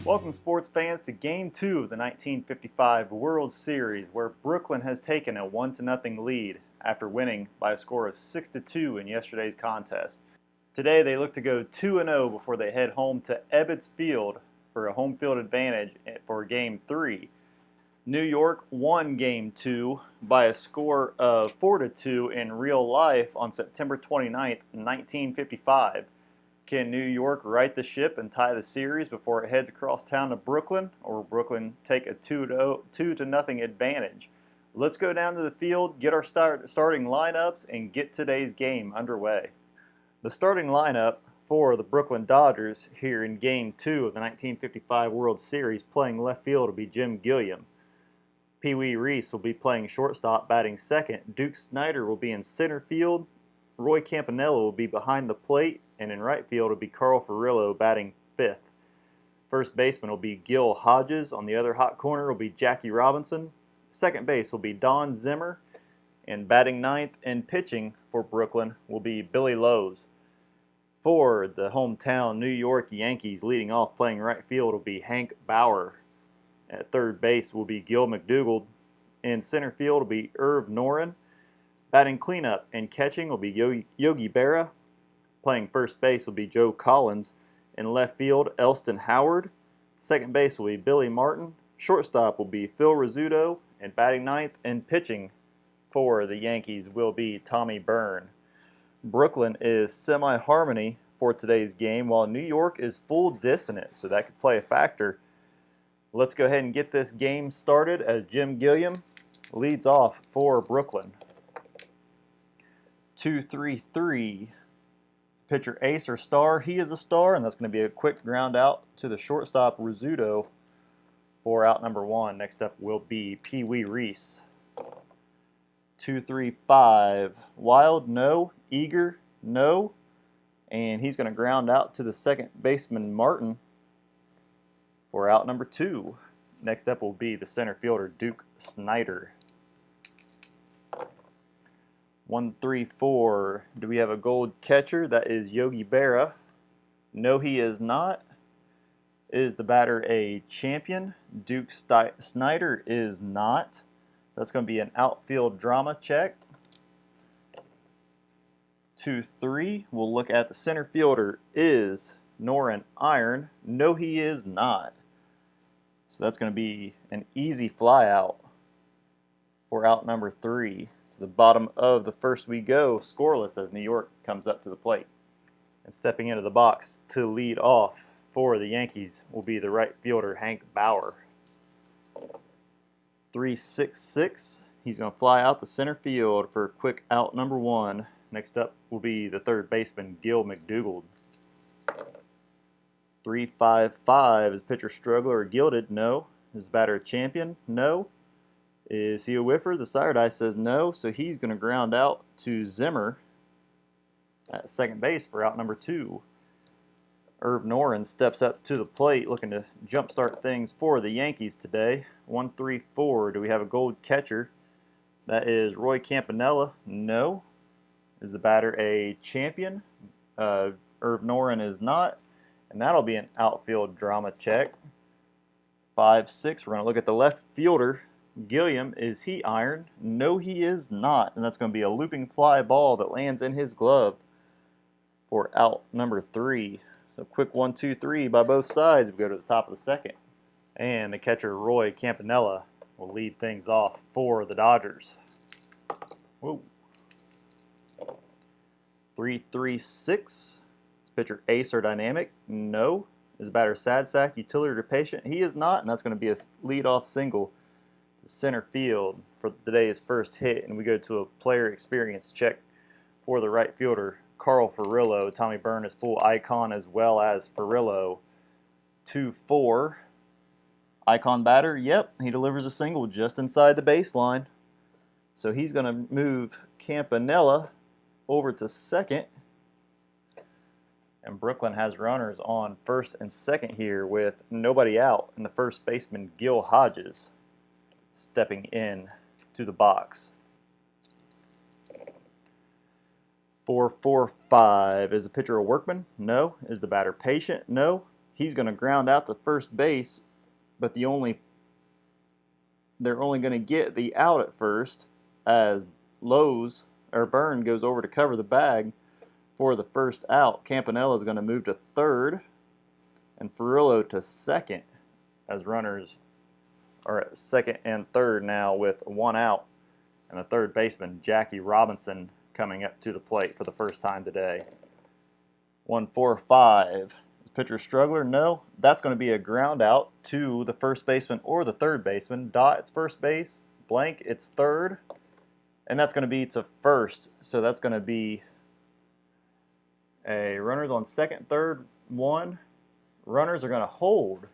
Welcome, sports fans, to Game 2 of the 1955 World Series, where Brooklyn has taken a 1-0 lead after winning by a score of 6-2 in yesterday's contest. Today they look to go 2-0 before they head home to Ebbets Field for a home field advantage for Game 3. New York won Game 2 by a score of 4-2 in real life on September 29, 1955. Can New York right the ship and tie the series before it heads across town to Brooklyn, or will Brooklyn take a 2-0 advantage? Let's go down to the field, get our starting lineups, and get today's game underway. The starting lineup for the Brooklyn Dodgers here in Game 2 of the 1955 World Series, playing left field, will be Jim Gilliam. Pee Wee Reese will be playing shortstop, batting second. Duke Snider will be in center field. Roy Campanella will be behind the plate, and in right field will be Carl Furillo batting fifth. First baseman will be Gil Hodges. On the other hot corner will be Jackie Robinson. Second base will be Don Zimmer, and batting ninth and pitching for Brooklyn will be Billy Lowe's. For the hometown New York Yankees, leading off playing right field will be Hank Bauer. At third base will be Gil McDougald. In center field will be Irv Noren. Batting cleanup and catching will be Yogi Berra. Playing first base will be Joe Collins. In left field, Elston Howard. Second base will be Billy Martin. Shortstop will be Phil Rizzuto. And batting ninth and pitching for the Yankees will be Tommy Byrne. Brooklyn is semi-harmony for today's game, while New York is full dissonance, so that could play a factor. Let's go ahead and get this game started as Jim Gilliam leads off for Brooklyn. 2-3-3. Pitcher ace or star. He is a star, and that's going to be a quick ground out to the shortstop Rizzuto for out number one. Next up will be Pee Wee Reese. 2-3-5. Wild, no. Eager, no. And he's going to ground out to the second baseman Martin for out number two. Next up will be the center fielder Duke Snider. 1-3-4. Do we have a gold catcher? That is Yogi Berra. No, he is not. Is the batter a champion? Duke Snider is not. So that's going to be an outfield drama check. 2-3. We'll look at the center fielder. Is Noren Iron? No, he is not. So that's going to be an easy fly out for out number three. To the bottom of the first we go, scoreless as New York comes up to the plate. And stepping into the box to lead off for the Yankees will be the right fielder Hank Bauer. 3-6-6. He's going to fly out to center field for quick out number one. Next up will be the third baseman Gil McDougald. 3-5-5. Is pitcher struggler or gilded? No. Is the batter a champion? No. Is he a whiffer? The sire die says no, so he's going to ground out to Zimmer at second base for out number two. Irv Noren steps up to the plate looking to jumpstart things for the Yankees today. 1-3-4. Do we have a gold catcher? That is Roy Campanella. No. Is the batter a champion? Irv Noren is not. And that'll be an outfield drama check. 5-6. We're going to look at the left fielder. Gilliam, is he iron? No, he is not. And that's going to be a looping fly ball that lands in his glove for out number three. So quick 1-2-3 by both sides. We go to the top of the second. And the catcher, Roy Campanella, will lead things off for the Dodgers. Whoa. 3-3-6. Pitcher ace or dynamic? No. Is the batter sad sack, utility or patient? He is not, and that's going to be a leadoff single to center field for today's first hit. And we go to a player experience check for the right fielder, Carl Furillo. Tommy Byrne is full icon as well as Furillo. 2-4. Icon batter, yep, he delivers a single just inside the baseline. So he's going to move Campanella over to second. And Brooklyn has runners on first and second here with nobody out, and the first baseman Gil Hodges stepping in to the box. 4-4-5. Is the pitcher a workman? No. Is the batter patient? No. he's going to ground out to first base, but they're only going to get the out at first as Byrne goes over to cover the bag for the first out. Campanella is going to move to third, and Furillo to second, as runners are at second and third now with one out. And the third baseman, Jackie Robinson, coming up to the plate for the first time today. 1-4-5. Is pitcher struggler? No. That's going to be a ground out to the first baseman or the third baseman. Dot, it's first base. Blank, it's third. And that's going to be to first. So that's going to be a runners on second, third, one. Runners are going to hold.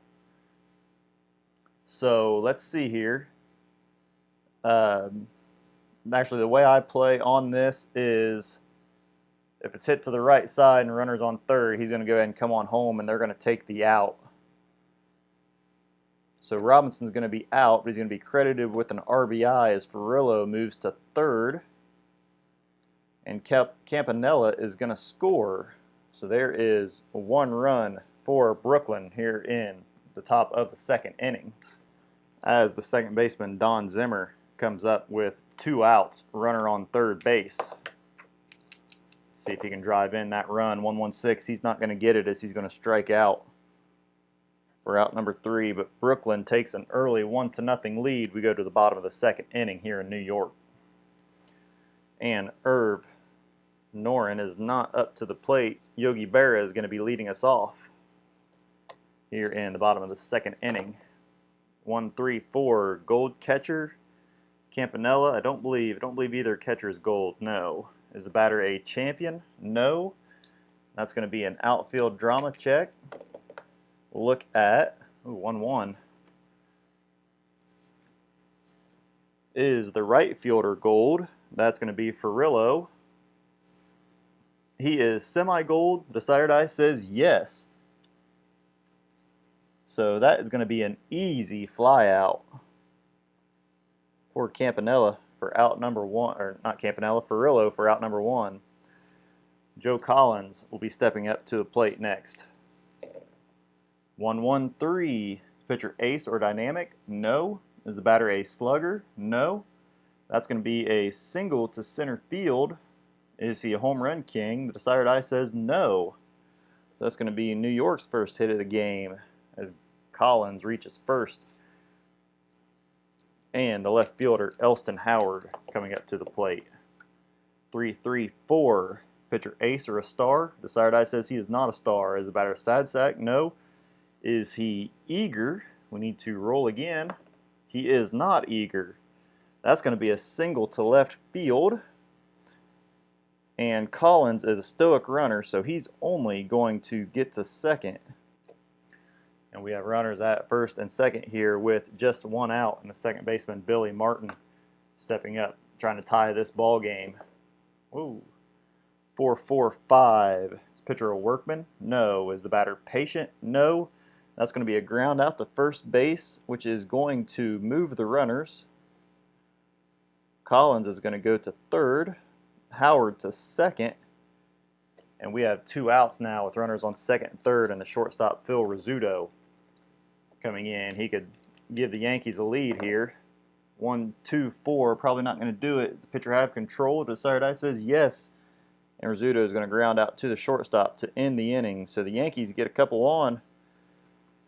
So let's see here. Actually, the way I play on this is if it's hit to the right side and runner's on third, he's going to go ahead and come on home, and they're going to take the out. So Robinson's going to be out, but he's going to be credited with an RBI as Furillo moves to third. And Campanella is going to score. So there is one run for Brooklyn here in the top of the second inning, as the second baseman, Don Zimmer, comes up with 2 outs, runner on third base. See if he can drive in that run. 1-1-6. He's not going to get it, as he's going to strike out for out number 3. But Brooklyn takes an early 1-0 lead. We go to the bottom of the second inning here in New York. And Irv Noren is not up to the plate. Yogi Berra is going to be leading us off here in the bottom of the second inning. 1-3-4. Gold catcher, Campanella. I don't believe either catcher is gold. No. Is the batter a champion? No. That's going to be an outfield drama check. We'll look at 1-1. Is the right fielder gold? That's going to be Furillo. He is semi-gold. The decider die says yes. So that is going to be an easy fly out for Campanella for out number 1, or not Campanella, Furillo for out number 1. Joe Collins will be stepping up to the plate next. 1-1-3. Pitcher ace or dynamic? No. Is the batter a slugger? No. That's going to be a single to center field. Is he a home run king? The decider die says no. So that's going to be New York's first hit of the game, as Collins reaches first. And the left fielder, Elston Howard, coming up to the plate. 3-3-4. Pitcher ace or a star? The decider die says he is not a star. Is the batter a sad sack? No. Is he eager? We need to roll again. He is not eager. That's going to be a single to left field. And Collins is a stoic runner, so he's only going to get to second. And we have runners at first and second here with just 1 out, and the second baseman, Billy Martin, stepping up, trying to tie this ball game. Ooh. 4-4-5. Is pitcher a workman? No. Is the batter patient? No. That's going to be a ground out to first base, which is going to move the runners. Collins is going to go to third. Howard to second. And we have 2 outs now with runners on second and third, and the shortstop, Phil Rizzuto, coming in. He could give the Yankees a lead here. 1-2-4, probably not going to do it. The pitcher have control. The decider die says yes. And Rizzuto is going to ground out to the shortstop to end the inning. So the Yankees get a couple on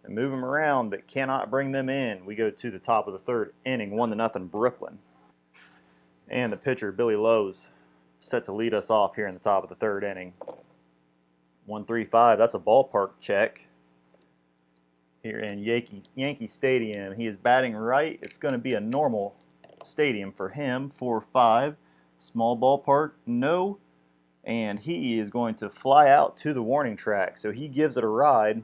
and move them around, but cannot bring them in. We go to the top of the third inning, 1-0 Brooklyn. And the pitcher, Billy Lowe's, set to lead us off here in the top of the third inning. 1-3-5, that's a ballpark check here in Yankee Stadium. He is batting right. It's going to be a normal stadium for him. 4-5, small ballpark, no. And he is going to fly out to the warning track. So he gives it a ride.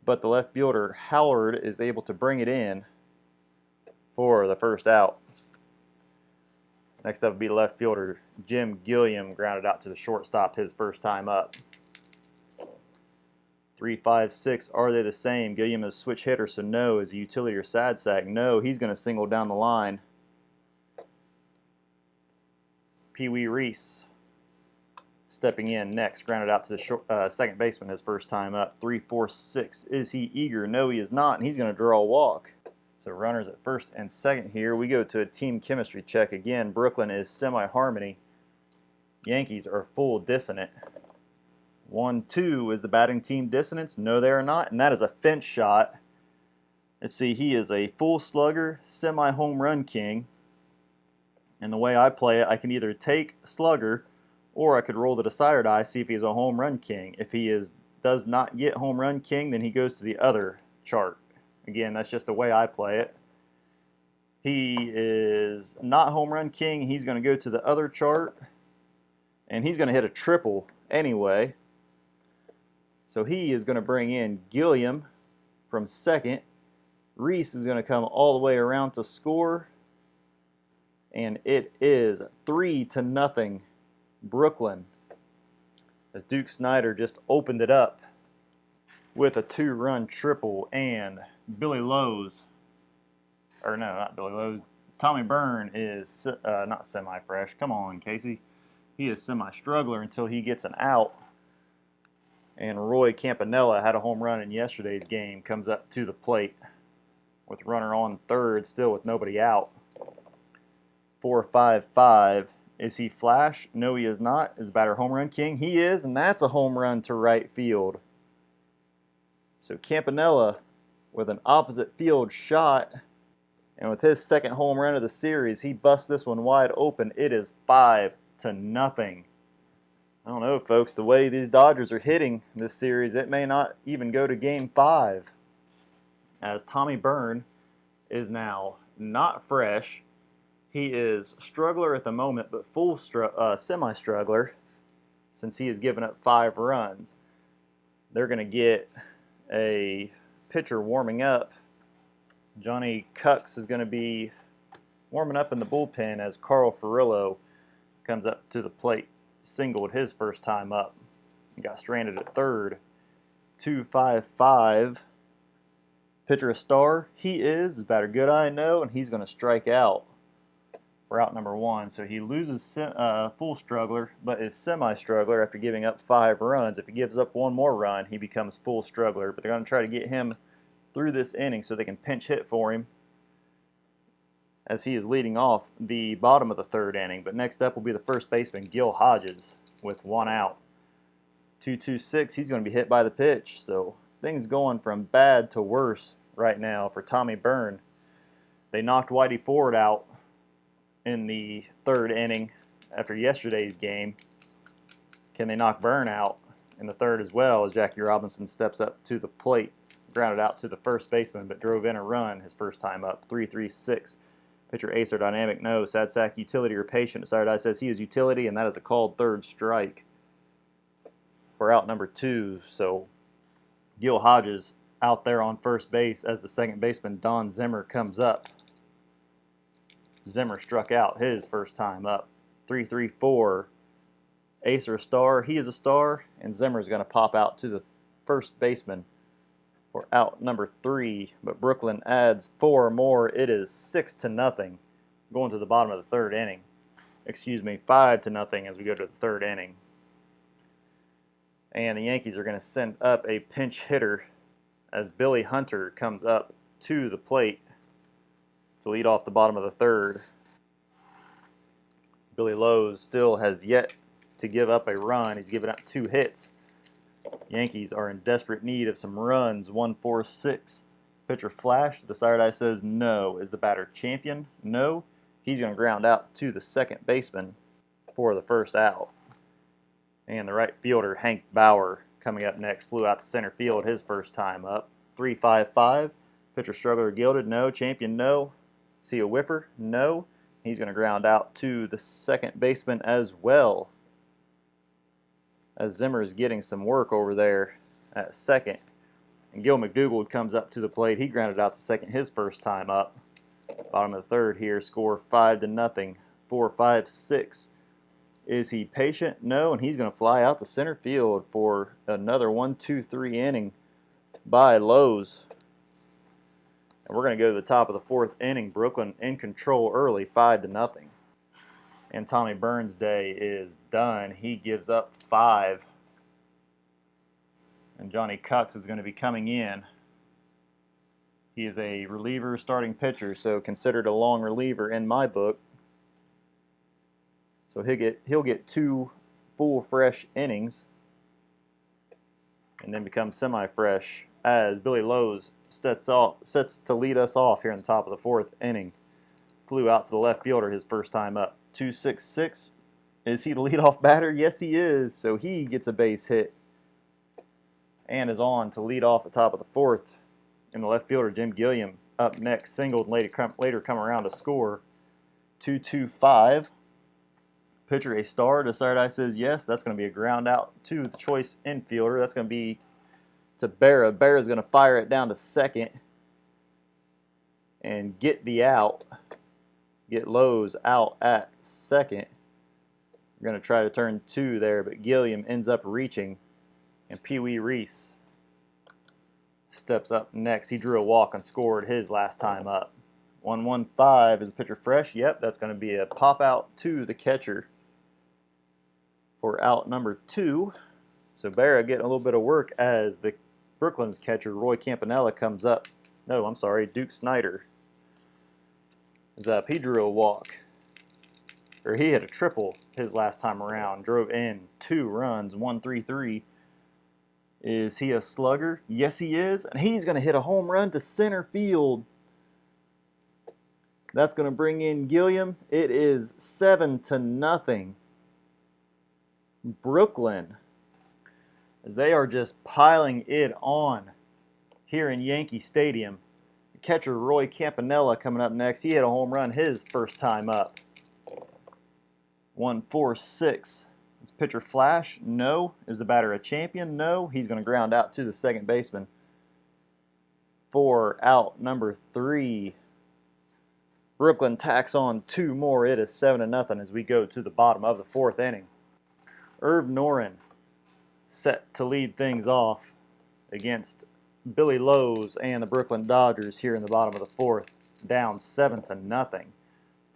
But the left fielder, Howard, is able to bring it in for the first out. Next up would be left fielder Jim Gilliam, grounded out to the shortstop his first time up. 3-5-6, are they the same? Gilliam is a switch hitter, so no. Is a utility or sad sack? No. He's going to single down the line. Pee Wee Reese Stepping in next, grounded out to the second baseman his first time up. 3-4-6. Is he eager? No, he is not, and he's going to draw a walk. So runners at first and second here. We go to a team chemistry check again. Brooklyn is semi-harmony. Yankees are full dissonant. 1-2 is the batting team dissonance. No, they are not, and that is a Finch shot. Let's see, he is a full slugger, semi-home run king. And the way I play it, I can either take slugger or I could roll the decider die, see if he's a home run king. If he does not get home run king, then he goes to the other chart. Again, that's just the way I play it. He is not home run king. He's going to go to the other chart, and he's going to hit a triple anyway. So he is going to bring in Gilliam from second. Reese is going to come all the way around to score, and it is 3-0 Brooklyn, as Duke Snyder just opened it up with a 2-run triple, and Billy Lowe's, or no, not Billy Lowe's, Tommy Byrne is not semi-fresh. Come on, Casey. He is semi-struggler until he gets an out. And Roy Campanella had a home run in yesterday's game, comes up to the plate with runner on third, still with nobody out. 4-5-5. Is he flash? No, he is not. Is the batter home run king? He is, and that's a home run to right field. So Campanella with an opposite field shot, and with his second home run of the series, he busts this one wide open. It is 5-0. I don't know, folks, the way these Dodgers are hitting this series, it may not even go to Game 5, as Tommy Byrne is now not fresh. He is struggler at the moment, but full semi-struggler, since he has given up 5 runs. They're going to get a pitcher warming up. Johnny Cucks is going to be warming up in the bullpen as Carl Furillo comes up to the plate. Singled his first time up. He got stranded at third. 2-5-5. Pitcher a star? He is. His batter good, I know, and he's going to strike out for out number 1. So he loses full struggler, but is semi-struggler after giving up 5 runs. If he gives up 1 more run, he becomes full struggler. But they're going to try to get him through this inning so they can pinch hit for him, as he is leading off the bottom of the 3rd inning. But next up will be the first baseman, Gil Hodges, with 1 out. 2-2-6, he's going to be hit by the pitch. So things going from bad to worse right now for Tommy Byrne. They knocked Whitey Ford out in the 3rd inning after yesterday's game. Can they knock Byrne out in the 3rd as well, as Jackie Robinson steps up to the plate, grounded out to the first baseman, but drove in a run his first time up. 3-3-6. Pitcher ace or dynamic? No. Sad sack, utility or patient? Decider says he is utility, and that is a called 3rd strike for out number 2. So Gil Hodges out there on first base as the second baseman, Don Zimmer, comes up. Zimmer struck out his first time up. 3-3-4. Ace or a star? He is a star, and Zimmer is going to pop out to the first baseman for out number 3, but Brooklyn adds 4 more. It is 6-0 going to the bottom of the 3rd inning. Excuse me, 5-0 as we go to the 3rd inning. And the Yankees are going to send up a pinch hitter as Billy Hunter comes up to the plate to lead off the bottom of the 3rd. Billy Lowe's still has yet to give up a run. He's given up 2 hits. Yankees are in desperate need of some runs. 1-4-6. Pitcher flash. The decider die says no. Is the batter champion? No. He's going to ground out to the second baseman for the first out. And the right fielder, Hank Bauer, coming up next, flew out to center field his first time up. 3-5-5. Pitcher struggler gilded? No. Champion? No. See a whiffer? No. He's going to ground out to the second baseman as well, as Zimmer is getting some work over there at second. And Gil McDougald comes up to the plate. He grounded out to second his first time up. Bottom of the 3rd here, score 5-0. 4-5-6. Is he patient? No, and he's going to fly out to center field for another 1-2-3 inning by Lowe's. And we're going to go to the top of the 4th inning. Brooklyn in control early, 5-0. And Tommy Burns' day is done. He gives up 5. And Johnny Cucks is going to be coming in. He is a reliever starting pitcher, so considered a long reliever in my book. So he'll get 2 full fresh innings and then become semi-fresh as Billy Lowe's sets to lead us off here in the top of the 4th inning. Flew out to the left fielder his first time up. 2-6-6. Is he the leadoff batter? Yes, he is. So he gets a base hit and is on to lead off the top of the 4th. And the left fielder, Jim Gilliam, up next, singled and later come around to score. 2-2-5. Pitcher a star. Desired Eye says yes. That's going to be a ground out to the choice infielder. That's going to be to Berra. Berra's going to fire it down to second and get the out. Get Lowe's out at second. We're going to try to turn 2 there, but Gilliam ends up reaching. And Pee Wee Reese steps up next. He drew a walk and scored his last time up. 1-1-5. Is the pitcher fresh? Yep, that's going to be a pop out to the catcher for out number 2. So Berra getting a little bit of work as the Brooklyn's catcher, Roy Campanella, comes up. No, I'm sorry, Duke Snyder is up. He drew a walk. Or he hit a triple his last time around. Drove in 2 runs, 1-3-3. Is he a slugger? Yes, he is. And he's going to hit a home run to center field. That's going to bring in Gilliam. It is 7-0. Brooklyn, as they are just piling it on here in Yankee Stadium. The catcher, Roy Campanella, coming up next. He hit a home run his first time up. 1-4-6. Is pitcher flash? No. Is the batter a champion? No. He's going to ground out to the second baseman for out number 3. Brooklyn tacks on 2 more. It is 7-0 as we go to the bottom of the 4th inning. Herb Noren set to lead things off against Billy Lowe's and the Brooklyn Dodgers here in the bottom of the 4th. Down 7-0.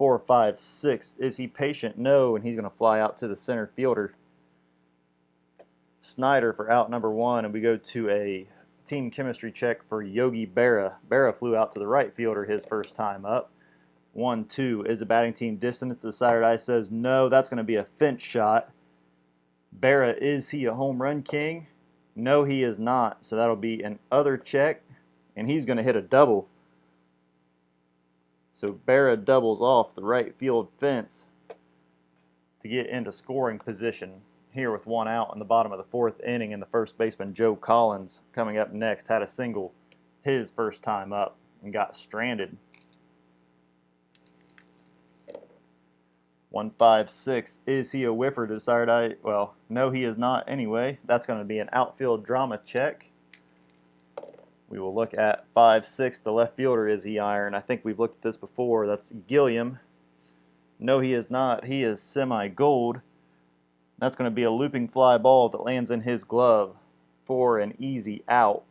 4-5-6. Is he patient? No, and he's going to fly out to the center fielder. Snyder for out number 1, and we go to a team chemistry check for Yogi Berra. Berra flew out to the right fielder his first time up. 1-2. Is the batting team distance? The Desired Eye says no. That's going to be a Finch shot. Berra, is he a home run king? No, he is not. So that'll be an other check, and he's going to hit a double. So Berra doubles off the right field fence to get into scoring position here with 1 out in the bottom of the 4th inning. And the first baseman, Joe Collins, coming up next, had a single his first time up and got stranded. 1-5-6. Is he a whiffer? Desired Eye? Well, no, he is not anyway. That's going to be an outfield drama check. We will look at 5-6. The left fielder, is he iron? I think we've looked at this before. That's Gilliam. No, he is not. He is semi-gold. That's going to be a looping fly ball that lands in his glove for an easy out.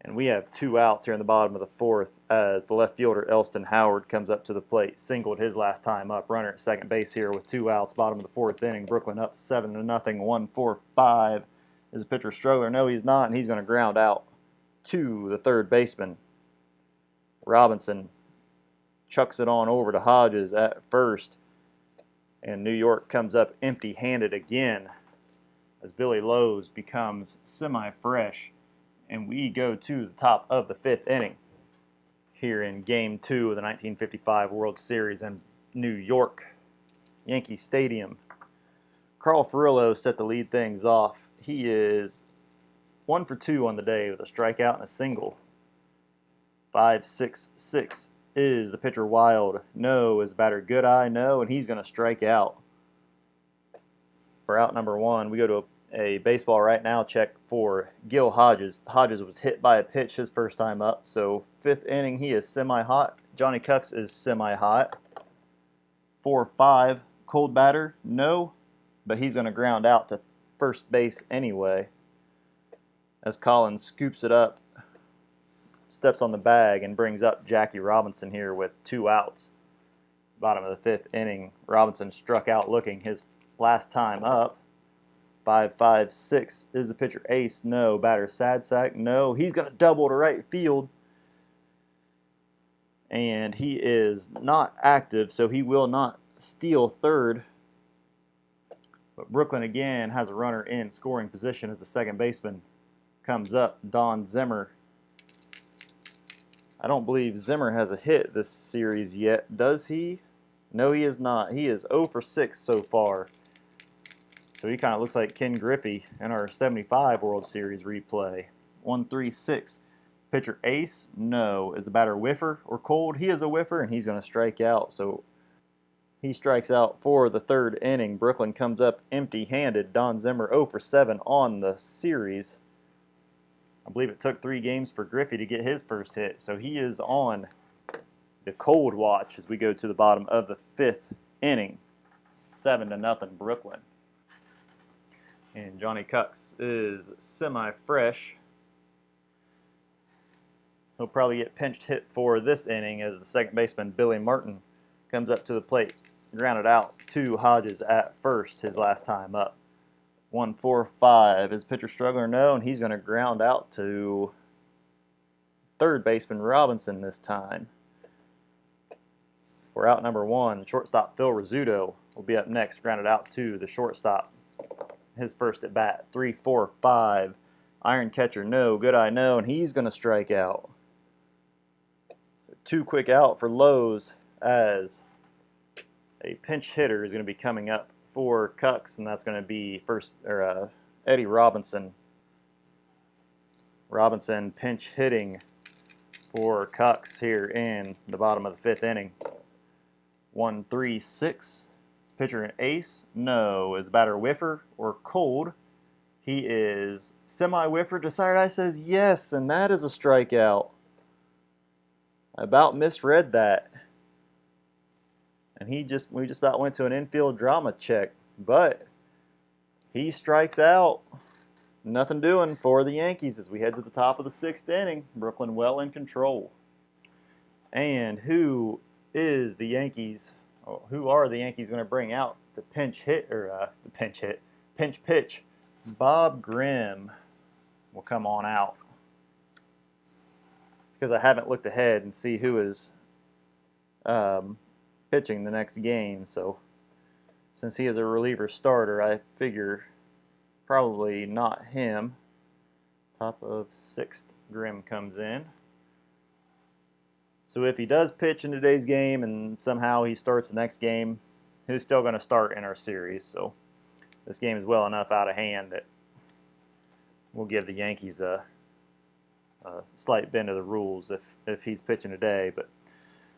And we have 2 outs here in the bottom of the 4th as the left fielder, Elston Howard, comes up to the plate. Singled his last time up. Runner at second base here with 2 outs. Bottom of the 4th inning. Brooklyn up 7-0. 1-4-5. Is the pitcher struggler? No, he's not, and he's going to ground out to the third baseman. Robinson chucks it on over to Hodges at first, and New York comes up empty-handed again as Billy Lowe's becomes semi-fresh, and we go to the top of the 5th inning here in Game 2 of the 1955 World Series in New York, Yankee Stadium. Carl Furillo set to lead things off. He is 1 for 2 on the day with a strikeout and a single. 5-6-6. Is the pitcher wild? No. Is the batter good eye? No, and he's going to strike out. For out number 1, we go to a baseball right now check for Gil Hodges. Hodges was hit by a pitch his first time up, so 5th inning he is semi-hot. Johnny Cucks is semi-hot. 4-5. Cold batter? No. But he's going to ground out to first base anyway as Collins scoops it up, steps on the bag, and brings up Jackie Robinson here with 2 outs. Bottom of the 5th inning, Robinson struck out looking his last time up. 5-5-6. Is the pitcher ace? No. Batter sad sack? No. He's going to double to right field. And he is not active, so he will not steal third. But Brooklyn again has a runner in scoring position as the second baseman comes up. Don Zimmer. I don't believe Zimmer has a hit this series yet. Does he? No, he is not. He is 0 for 6 so far. So he kind of looks like Ken Griffey in our 75 World Series replay. 1-3-6. Pitcher ace? No. Is the batter whiffer or cold? He is a whiffer, and he's going to strike out. So he strikes out for the 3rd inning. Brooklyn comes up empty-handed. Don Zimmer 0 for 7 on the series. I believe it took 3 games for Griffey to get his first hit. So he is on the cold watch as we go to the bottom of the 5th inning. 7-0 Brooklyn. And Johnny Cucks is semi-fresh. He'll probably get pinched hit for this inning as the second baseman, Billy Martin, comes up to the plate. Grounded out to Hodges at first his last time up. 1-4-5. Is the pitcher struggling? No, and he's going to ground out to third baseman Robinson this time. For out number 1, shortstop Phil Rizzuto will be up next, grounded out to the shortstop. His first at bat. 3-4-5. Iron catcher, no. Good eye, no, and he's going to strike out. 2 quick out for Lowe's as a pinch hitter is going to be coming up for Cucks, and that's going to be Eddie Robinson. Robinson pinch hitting for Cucks here in the bottom of the 5th inning. 1-3-6. Is pitcher an ace? No. Is batter whiffer or cold? He is semi-whiffer. Desired Eye says yes, and that is a strikeout. I about misread that. And we just about went to an infield drama check. But he strikes out. Nothing doing for the Yankees as we head to the top of the 6th inning. Brooklyn well in control. And who is the Yankees? Oh, who are the Yankees going to bring out to pinch pitch? Bob Grimm will come on out. Because I haven't looked ahead and see who is pitching the next game. So since he is a reliever starter, I figure probably not him. Top of 6th, Grimm comes in. So if he does pitch in today's game and somehow he starts the next game, he's still going to start in our series. So this game is well enough out of hand that we'll give the Yankees a slight bend of the rules if he's pitching today. But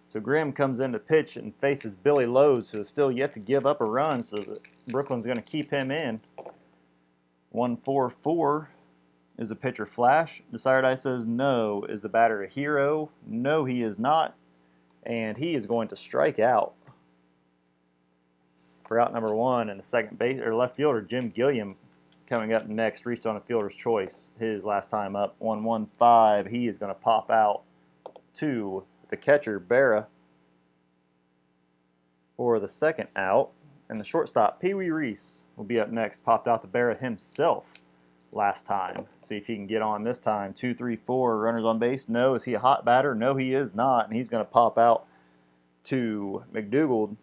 so Grimm comes in to pitch and faces Billy Lowe's, who is still yet to give up a run, so that Brooklyn's going to keep him in. 1-4-4. Is the pitcher flash? Desired Eye says no. Is the batter a hero? No, he is not. And he is going to strike out. For out number 1, and the second base or left fielder Jim Gilliam coming up next, reached on a fielder's choice his last time up. 1-1-5. He is going to pop out to the catcher Berra for the second out. And the shortstop Pee Wee Reese will be up next. Popped out to Berra himself last time. See if he can get on this time. 2-3-4. Runners on base. No. Is he a hot batter? No, he is not. And he's going to pop out to McDougald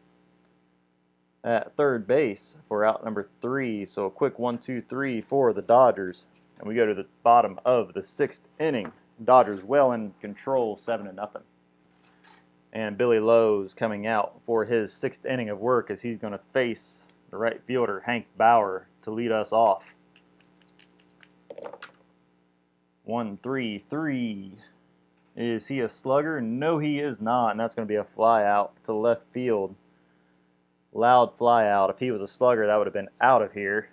at third base for out number 3. So a quick 1-2-3 for the Dodgers. And we go to the bottom of the 6th inning. Dodgers well in control, 7-0. And Billy Lowe's coming out for his 6th inning of work as he's going to face the right fielder Hank Bauer to lead us off. 1-3-3. Is he a slugger? No, he is not. And that's going to be a fly out to left field. Loud fly out. If he was a slugger, that would have been out of here.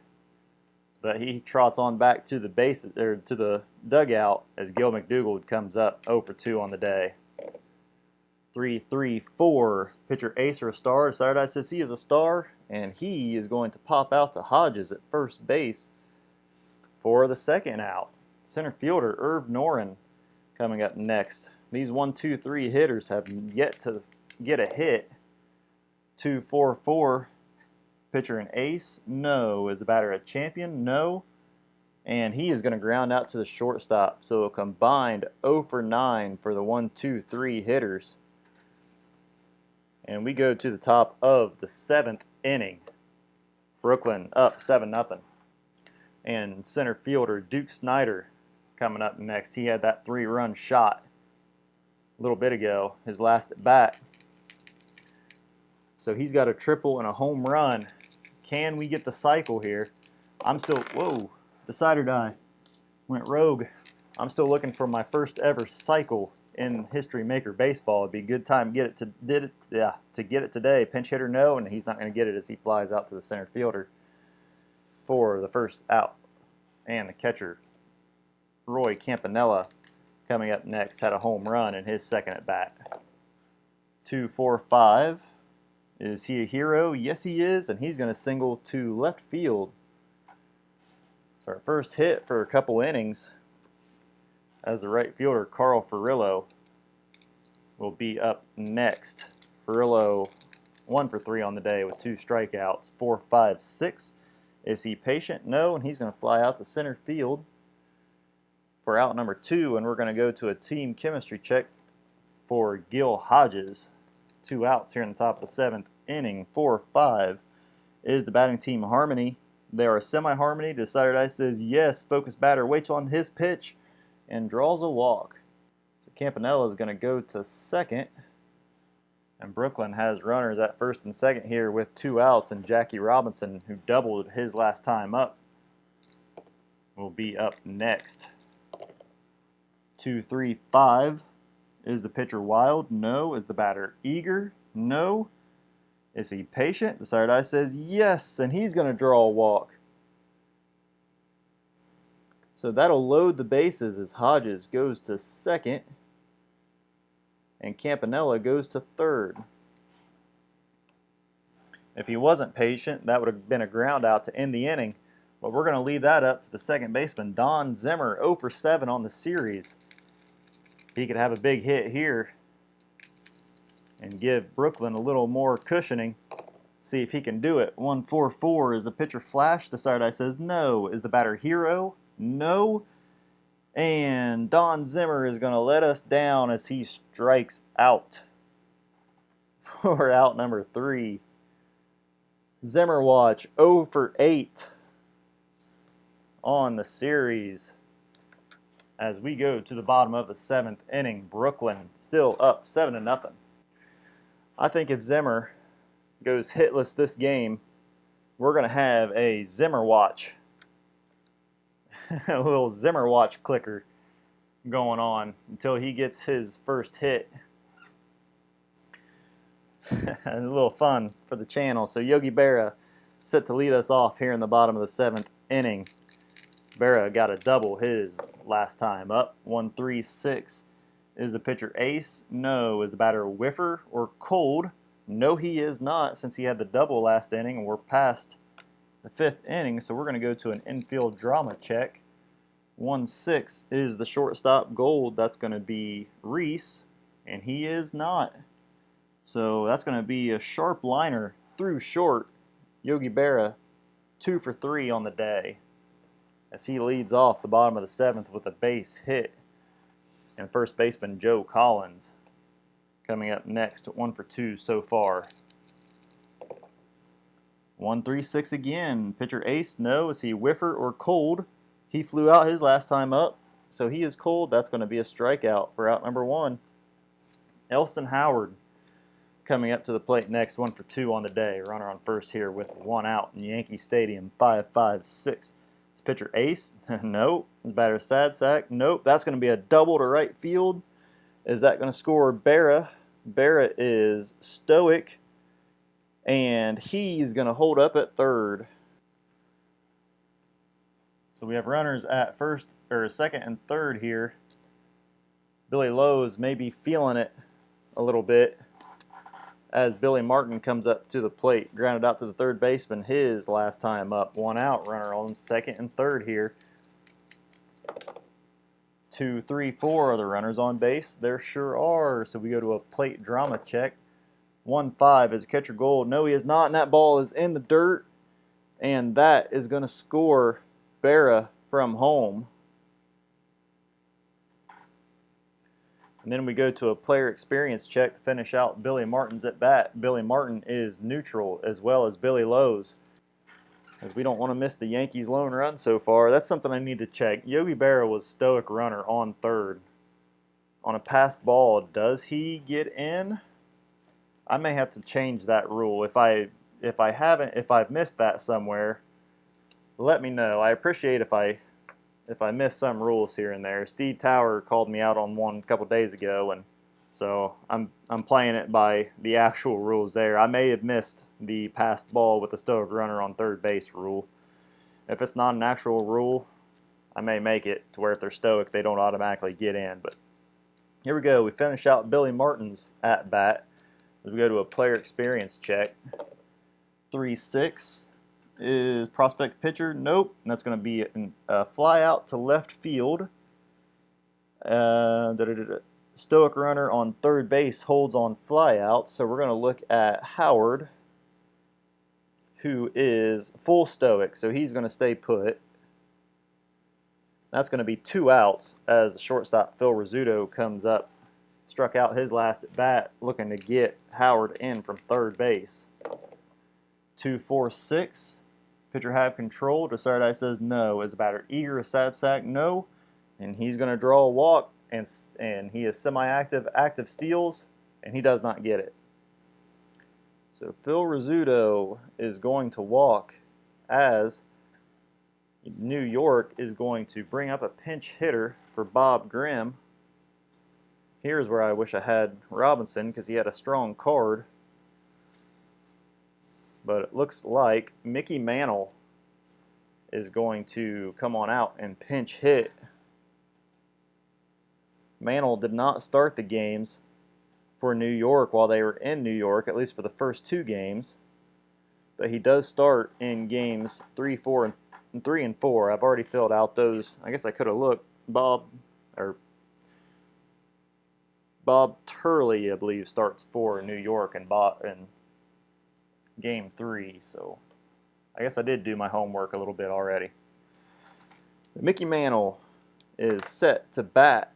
But he trots on back to the base or to the dugout as Gil McDougald comes up 0 for 2 on the day. 3-3-4. Pitcher ace or a star? Desired Eye says he is a star, and he is going to pop out to Hodges at first base for the second out. Center fielder Irv Noren coming up next. These 1-2-3 hitters have yet to get a hit 2-4-4. Pitcher an ace? No. Is the batter a champion? No. And he is going to ground out to the shortstop. So a combined 0 for 9 for the 1, 2, 3 hitters. And we go to the top of the 7th inning. Brooklyn up 7-0. And center fielder Duke Snyder coming up next. He had that 3-run shot a little bit ago, his last at bat. So he's got a triple and a home run. Can we get the cycle here? I'm still, whoa, decider die. Went rogue. I'm still looking for my first ever cycle in History Maker Baseball. It'd be a good time to get it today. Pinch hitter no, and he's not going to get it as he flies out to the center fielder for the first out. And the catcher, Roy Campanella, coming up next, had a home run in his second at bat. 2-4-5. Is he a hero? Yes, he is, and he's going to single to left field. So our first hit for a couple innings, as the right fielder, Carl Furillo, will be up next. Furillo 1 for 3 on the day with 2 strikeouts, 4, 5, 6. Is he patient? No, and he's going to fly out to center field for out number 2, and we're going to go to a team chemistry check for Gil Hodges. 2 outs here in the top of the 7th inning. 4-5. Is the batting team harmony? They are a semi-harmony. Decider die says yes. Focus batter waits on his pitch and draws a walk. So Campanella is going to go to second. And Brooklyn has runners at first and second here with 2 outs. And Jackie Robinson, who doubled his last time up, will be up next. 2-3-5. Is the pitcher wild? No. Is the batter eager? No. Is he patient? The side eye says yes, and he's going to draw a walk. So that'll load the bases as Hodges goes to second and Campanella goes to third. If he wasn't patient, that would have been a ground out to end the inning, but we're going to leave that up to the second baseman, Don Zimmer, 0 for 7 on the series. He could have a big hit here and give Brooklyn a little more cushioning. See if he can do it. 1-4-4. Is the pitcher flash? The side eye says no. Is the batter hero? No. And Don Zimmer is going to let us down as he strikes out for out number 3. Zimmer watch 0 for 8 on the series. As we go to the bottom of the 7th inning, Brooklyn still up 7-0. I think if Zimmer goes hitless this game, we're going to have a Zimmer watch. A little Zimmer watch clicker going on until he gets his first hit. A little fun for the channel. So Yogi Berra set to lead us off here in the bottom of the 7th inning. Berra got a double his last time up. 1-3-6. Is the pitcher ace? No. Is the batter whiffer or cold? No, he is not, since he had the double last inning and we're past the 5th inning. So we're going to go to an infield drama check. 1-6. Is the shortstop gold? That's going to be Reese, and he is not. So that's going to be a sharp liner through short. Yogi Berra 2 for 3 on the day, as he leads off the bottom of the 7th with a base hit. And first baseman Joe Collins coming up next, 1 for 2 so far. 1-3-6 again. Pitcher ace? No. Is he whiffer or cold? He flew out his last time up, so he is cold. That's going to be a strikeout for out number 1. Elston Howard coming up to the plate next, 1 for 2 on the day. Runner on first here with 1 out in Yankee Stadium. 5-5-6. Is pitcher ace? Nope. Is batter sad sack? Nope. That's going to be a double to right field. Is that going to score Berra? Berra is stoic, and he's going to hold up at third. So we have runners at first or second and third here. Billy Lowe's may be feeling it a little bit as Billy Martin comes up to the plate. Grounded out to the third baseman his last time up. 1 out. Runner on second and third here. 2, 3, 4. Are the runners on base? There sure are. So we go to a plate drama check 1-5 is catcher gold. No, he is not, and that ball is in the dirt, and that is going to score Berra from home. And then we go to a player experience check to finish out Billy Martin's at bat. Billy Martin is neutral, as well as Billy Lowe's, as we don't want to miss the Yankees' lone run so far. That's something I need to check. Yogi Berra was stoic runner on third. On a passed ball, does he get in? I may have to change that rule. If I've missed that somewhere, let me know. I appreciate if I miss some rules here and there. Steve Tower called me out on one a couple days ago, and so I'm playing it by the actual rules there. I may have missed the passed ball with the stoic runner on third base rule. If it's not an actual rule, I may make it to where if they're stoic, they don't automatically get in. But here we go. We finish out Billy Martin's at bat. As we go to a player experience check. 3-6 is prospect pitcher. Nope. And that's going to be a fly out to left field. Stoic runner on third base holds on fly out. So we're going to look at Howard, who is full stoic. So he's going to stay put. That's going to be 2 outs as the shortstop Phil Rizzuto comes up. Struck out his last at bat, looking to get Howard in from third base. 2-4-6. Pitcher have control. Desardai says no. Is the batter eager? A sad sack? No. And he's going to draw a walk, and he is semi-active, active steals, and he does not get it. So Phil Rizzuto is going to walk as New York is going to bring up a pinch hitter for Bob Grimm. Here's where I wish I had Robinson because he had a strong card. But it looks like Mickey Mantle is going to come on out and pinch hit. Mantle did not start the games for New York while they were in New York, at least for the first 2 games. But he does start in games 3, 4, and 3 and 4. I've already filled out those. I guess I could have looked. Bob Turley, I believe, starts for New York in Game 3, so I guess I did do my homework a little bit already. Mickey Mantle is set to bat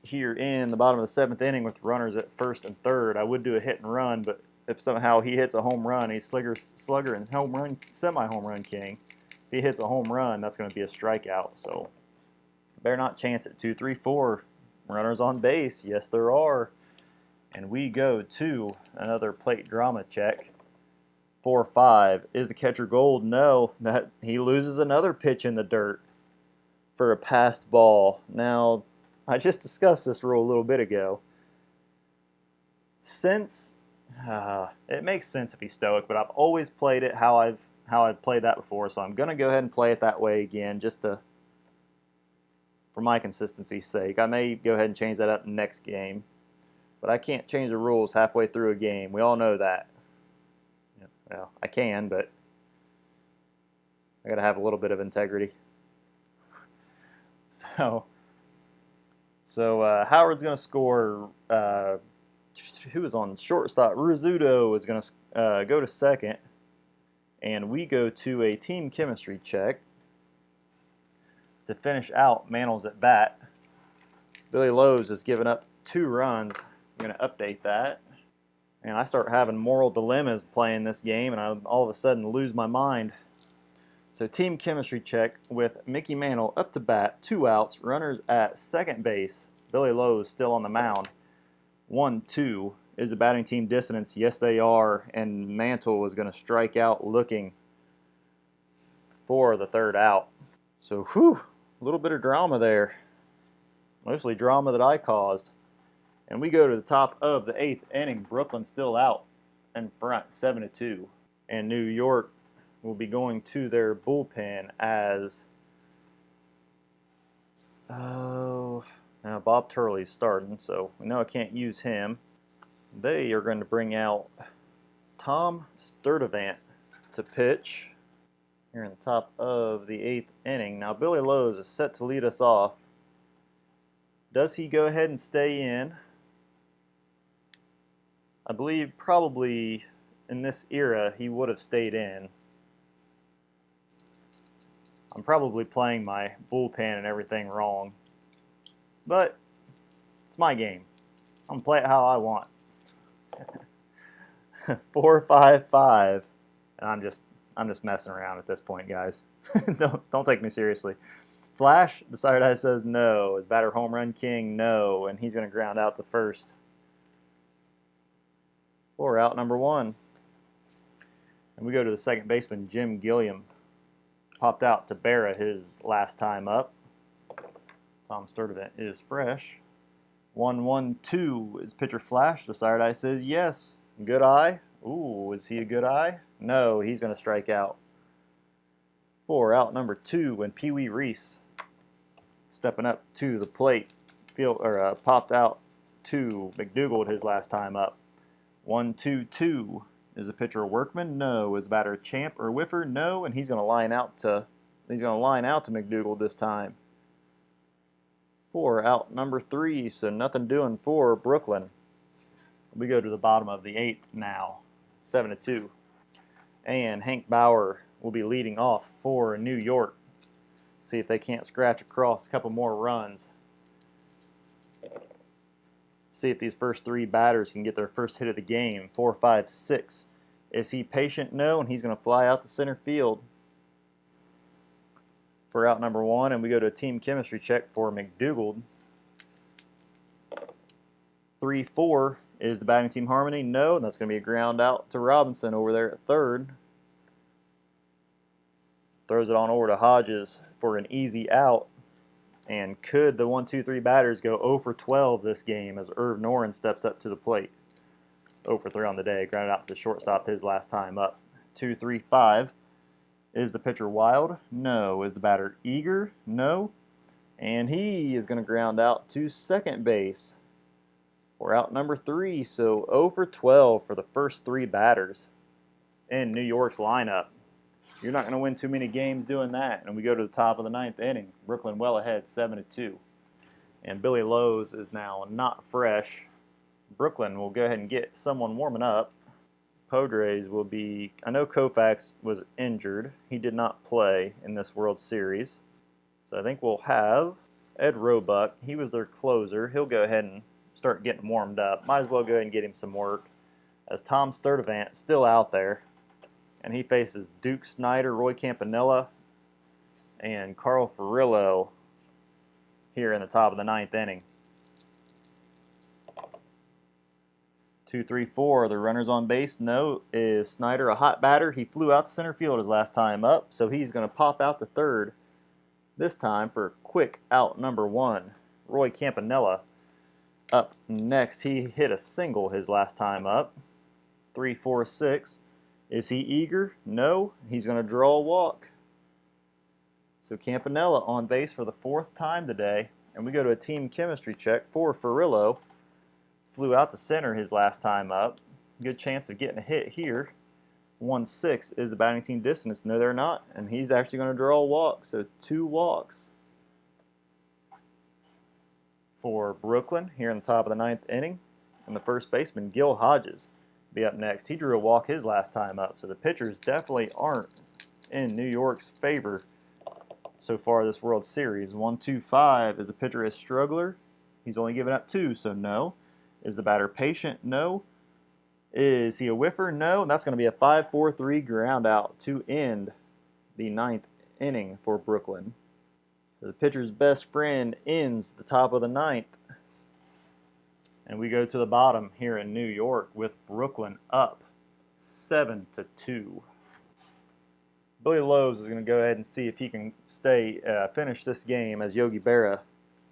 here in the bottom of the 7th inning with runners at first and third. I would do a hit and run, but if somehow he hits a home run, he's slugger and home run, semi-home run king. If he hits a home run, that's going to be a strikeout, so better not chance it. 2, 3, 4. Runners on base, yes there are. And we go to another plate drama check. 4-5. Is the catcher gold? No. That he loses another pitch in the dirt for a passed ball. Now, I just discussed this rule a little bit ago. Since it makes sense if he's stoic, but I've always played it how I've played that before, so I'm gonna go ahead and play it that way again just to for my consistency's sake. I may go ahead and change that up next game, but I can't change the rules halfway through a game. We all know that. Well, I can, but I got to have a little bit of integrity. So Howard's going to score. Who is on shortstop? Rizzuto is going to go to second, and we go to a team chemistry check to finish out Mantle's at bat. Billy Lowe's has given up 2 runs. I'm going to update that. And I start having moral dilemmas playing this game, and I all of a sudden lose my mind. So team chemistry check with Mickey Mantle up to bat, 2 outs, runners at second base. Billy Lowe's still on the mound. 1-2. Is the batting team dissonance? Yes, they are. And Mantle is going to strike out looking for the 3rd out. So, whew, a little bit of drama there. Mostly drama that I caused. And we go to the top of the 8th inning. Brooklyn still out in front, 7-2. And New York will be going to their bullpen as now Bob Turley's starting, so we know I can't use him. They are going to bring out Tom Sturdivant to pitch here in the top of the 8th inning. Now Billy Lowe's is set to lead us off. Does he go ahead and stay in? I believe probably in this era he would have stayed in. I'm probably playing my bullpen and everything wrong, but it's my game. I'm gonna play it how I want. 4-5-5, and I'm just messing around at this point, guys. don't take me seriously. Flash, the side eye says no. Is batter home run king? No, and he's gonna ground out to first. For out number 1. And we go to the second baseman, Jim Gilliam. Popped out to Berra his last time up. Tom Sturdivant is fresh. 1-1-2 is pitcher Flash. The side eye says yes. Good eye. Ooh, is he a good eye? No, he's going to strike out. For out number 2, and Pee Wee Reese stepping up to the plate. Popped out to McDougald his last time up. 1-2-2. Is the pitcher a Workman? No. Is the batter a Champ or Whiffer? No. And he's going to line out to McDougald this time. For out number 3, so nothing doing for Brooklyn. We go to the bottom of the 8th now, 7-2. And Hank Bauer will be leading off for New York. See if they can't scratch across a couple more runs. See if these first 3 batters can get their first hit of the game. 4-5-6. Is he patient? No, and he's going to fly out to center field for out number 1, and we go to a team chemistry check for McDougald. 3-4 is the batting team harmony. No, and that's going to be a ground out to Robinson over there at third. Throws it on over to Hodges for an easy out. And could the 1-2-3 batters go 0 for 12 this game as Irv Noren steps up to the plate? 0 for 3 on the day, grounded out to the shortstop his last time up. 2-3-5. Is the pitcher Wild? No. Is the batter Eager? No. And he is going to ground out to second base for out number 3. So 0 for 12 for the first 3 batters in New York's lineup. You're not going to win too many games doing that. And we go to the top of the 9th inning. Brooklyn well ahead, 7-2. And Billy Lowe's is now not fresh. Brooklyn will go ahead and get someone warming up. Padres will be, I know Koufax was injured. He did not play in this World Series. So I think we'll have Ed Roebuck. He was their closer. He'll go ahead and start getting warmed up. Might as well go ahead and get him some work. As Tom Sturdivant still out there. And he faces Duke Snyder, Roy Campanella, and Carl Furillo here in the top of the 9th inning. 2-3-4, the runners on base. No. Is Snyder a hot batter? He flew out to center field his last time up, so he's going to pop out to third this time for quick out number 1. Roy Campanella up next. He hit a single his last time up. 3-4-6. Is he Eager? No. He's going to draw a walk. So Campanella on base for the 4th time today. And we go to a team chemistry check for Furillo. Flew out to center his last time up. Good chance of getting a hit here. 1-6 is the batting team distance. No, they're not. And he's actually going to draw a walk. So 2 walks for Brooklyn here in the top of the 9th inning. And the first baseman, Gil Hodges, be up next. He drew a walk his last time up. So the pitchers definitely aren't in New York's favor so far this World Series. 1-2-5 is the pitcher a struggler. He's only given up 2, so no. Is the batter patient? No. Is he a whiffer? No. And that's going to be a 5-4-3 ground out to end the 9th inning for Brooklyn. The pitcher's best friend ends the top of the 9th. And we go to the bottom here in New York with Brooklyn up 7-2. Billy Lowe's is going to go ahead and see if he can finish this game as Yogi Berra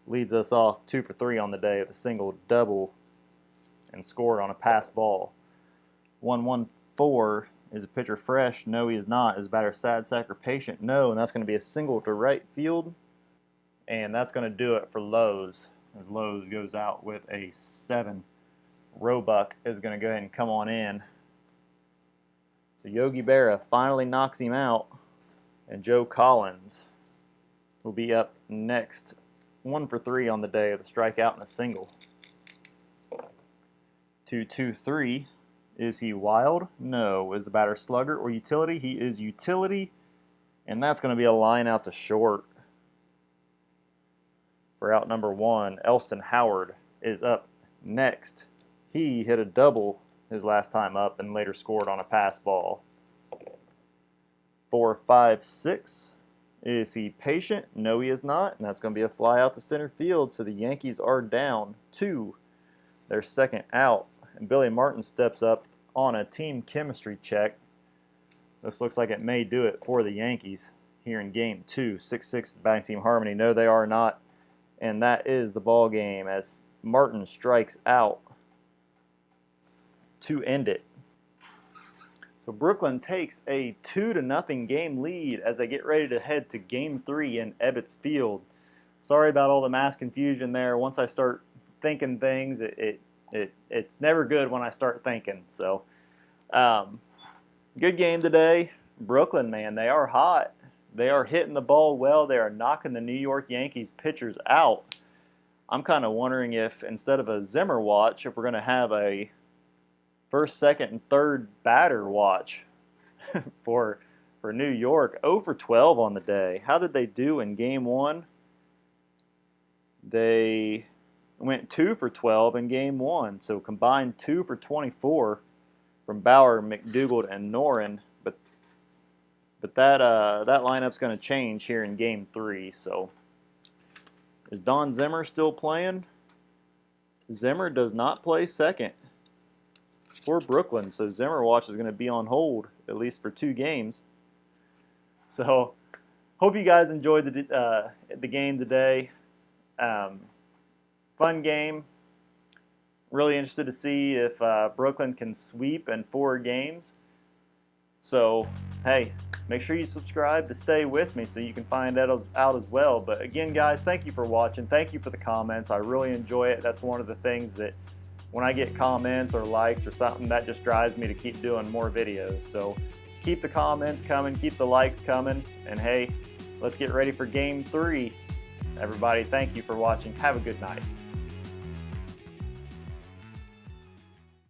leads us off 2 for 3 on the day with a single, double, and scored on a pass ball. 1-1-4 is the pitcher fresh? No, he is not. Is the batter sad sack or patient? No, and that's going to be a single to right field. And that's going to do it for Lowe's, as Lowe's goes out with a 7. Roebuck is going to go ahead and come on in. So Yogi Berra finally knocks him out, and Joe Collins will be up next. 1 for 3 on the day with a strikeout and a single. 2-2-3. Is he wild? No. Is the batter slugger or utility? He is utility. And that's going to be a line out to short. For out number 1, Elston Howard is up next. He hit a double his last time up and later scored on a pass ball. 4-5-6. Is he patient? No, he is not. And that's going to be a fly out to center field. So the Yankees are down 2. Their second out. And Billy Martin steps up on a team chemistry check. This looks like it may do it for the Yankees here in game 2. 6-6 batting team harmony. No, they are not. And that is the ball game as Martin strikes out to end it. So Brooklyn takes a 2-0 game lead as they get ready to head to game 3 in Ebbets Field. Sorry about all the mass confusion there. Once I start thinking things, it's never good when I start thinking. So good game today. Brooklyn, man, they are hot. They are hitting the ball well. They are knocking the New York Yankees pitchers out. I'm kind of wondering if instead of a Zimmer watch, if we're going to have a first, second, and third batter watch for New York. 0 for 12 on the day. How did they do in game 1? They went 2 for 12 in game 1. So combined 2 for 24 from Bauer, McDougald, and Noren. But that lineup's going to change here in game 3. So is Don Zimmer still playing? Zimmer does not play second for Brooklyn, so Zimmer watch is going to be on hold at least for 2 games. So hope you guys enjoyed the game today. Fun game. Really interested to see if Brooklyn can sweep in 4 games. So hey, make sure you subscribe to stay with me so you can find that out as well. But again, guys, thank you for watching. Thank you for the comments. I really enjoy it. That's one of the things that when I get comments or likes or something, that just drives me to keep doing more videos. So keep the comments coming, keep the likes coming, and hey, let's get ready for game 3. Everybody, thank you for watching. Have a good night.